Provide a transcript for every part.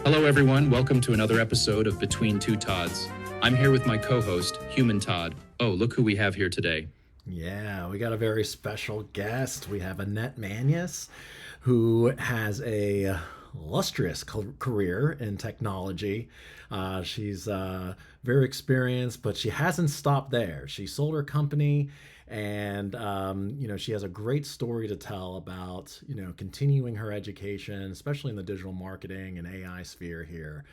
Hello, everyone. Welcome to another episode of Between Two Todds. I'm here with my co-host, Human Todd. Oh, look who we have here today. Yeah, we got a very special guest. We have Annette Manias, who has a illustrious career in technology. She's very experienced, but she hasn't stopped there. She sold her company, and she has a great story to tell about continuing her education, especially in the digital marketing and AI sphere here.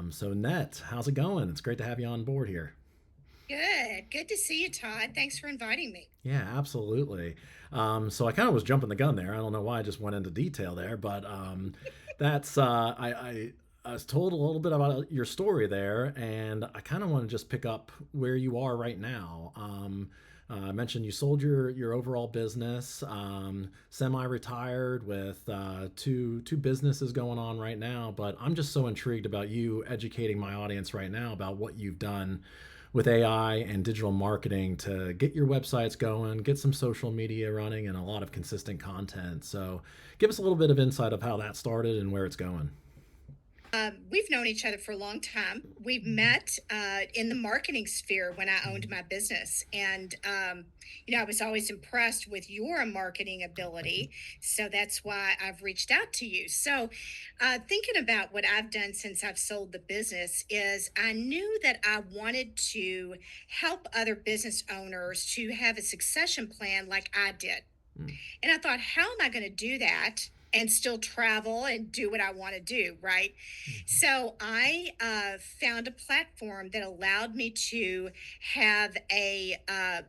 So, Annette, how's it going? It's great to have you on board here. Good. Good to see you, Todd. Thanks for inviting me. Yeah, absolutely. So I kind of was jumping the gun there. I don't know why I just went into detail there, but that's I was told a little bit about your story there, and I kind of want to just pick up where you are right now. I mentioned you sold your overall business, semi-retired with two businesses going on right now. But I'm just so intrigued about you educating my audience right now about what you've done with AI and digital marketing to get your websites going, get some social media running, and a lot of consistent content. So, give us a little bit of insight of how that started and where it's going. We've known each other for a long time. We've met in the marketing sphere when I owned my business. And I was always impressed with your marketing ability. So that's why I've reached out to you. So, thinking about what I've done since I've sold the business, is I knew that I wanted to help other business owners to have a succession plan like I did. Mm. And I thought, how am I going to do that and still travel and do what I want to do? Right. Mhm. So I found a platform that allowed me to have a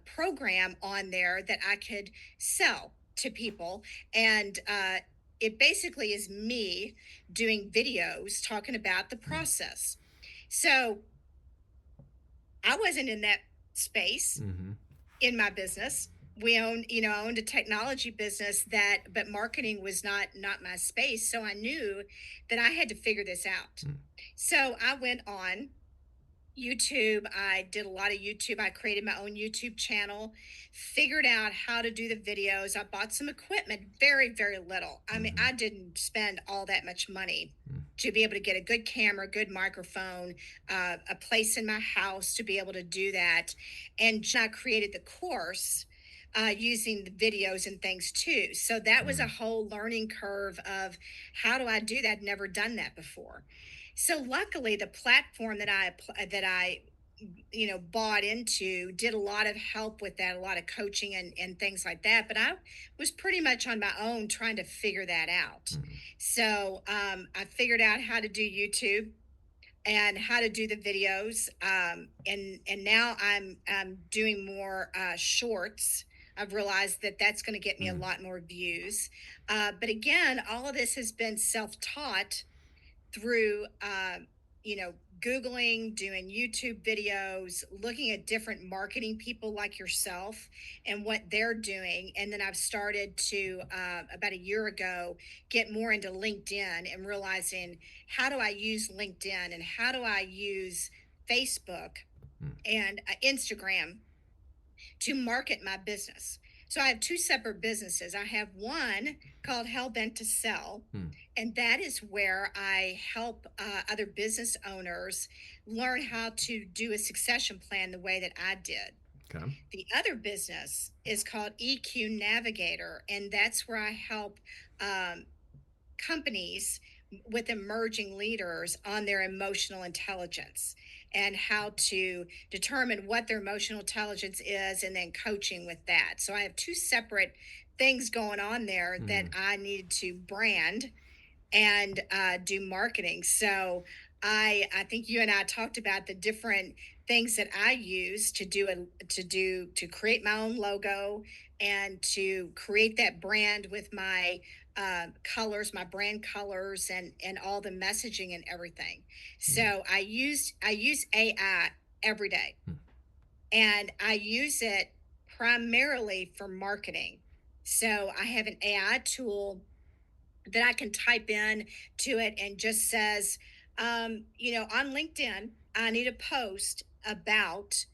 program on there that I could sell to people. And it basically is me doing videos talking about the process. So I wasn't in that space Mhm. in my business. I owned a technology business, but marketing was not my space. So I knew that I had to figure this out. Mm. So I went on YouTube. I did a lot of YouTube. I created my own YouTube channel, figured out how to do the videos. I bought some equipment, very, very little. I mean, Mhm. I didn't spend all that much money Mm. to be able to get a good camera, good microphone, a place in my house to be able to do that. And I created the course using the videos and things too. So that was a Mm. whole learning curve of how do I do that? Never done that before. So luckily, the platform that I bought into did a lot of help with that, a lot of coaching and things like that. But I was pretty much on my own trying to figure that out. Mm. So I figured out how to do YouTube and how to do the videos. And now I'm doing more shorts. I've realized that that's going to get me a Mm. lot more views. But again, all of this has been self-taught through you know googling, doing YouTube videos, looking at different marketing people like yourself and what they're doing. And then I've started to about a year ago get more into LinkedIn and realizing, how do I use LinkedIn and how do I use Facebook Mm. and Instagram to market my business. So I have two separate businesses. I have one called Hellbent to Sell, Mm. and that is where I help other business owners learn how to do a succession plan the way that I did. Okay. The other business is called EQ Navigator, and that's where I help um, companies with emerging leaders on their emotional intelligence and how to determine what their emotional intelligence is, and then coaching with that. So I have two separate things going on there that Mm. I needed to brand and do marketing. So I think you and I talked about the different things that I use to create my own logo and to create that brand with my colors, my brand colors, and all the messaging and everything. Mm. So I use AI every day, Mm. and I use it primarily for marketing. So I have an AI tool that I can type in to it and just says, on LinkedIn, I need a post about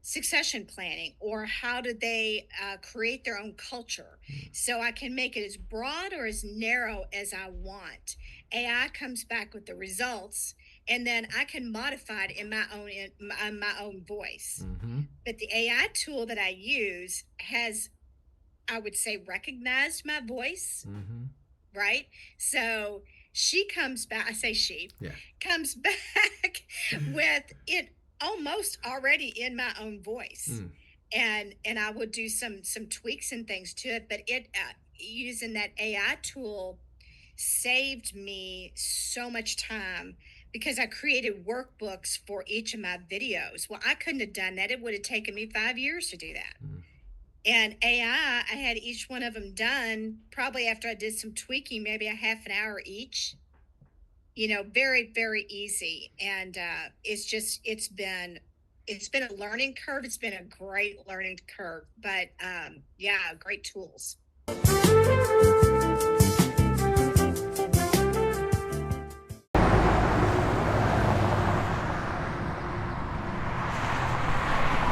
succession planning, or how do they create their own culture, so I can make it as broad or as narrow as I want. AI comes back with the results, and then I can modify it in my own voice. Mm-hmm. But the AI tool that I use has, I would say, recognized my voice, Mm-hmm. right? So she comes back, I say she Yeah. comes back with it almost already in my own voice. Mm. And I would do some tweaks and things to it, but it using that AI tool saved me so much time, because I created workbooks for each of my videos. Well, I couldn't have done that. It would have taken me 5 years to do that. Mm. And AI, I had each one of them done probably, after I did some tweaking, maybe a half an hour each. Very, very easy. And it's been a learning curve. It's been a great learning curve, but yeah, great tools.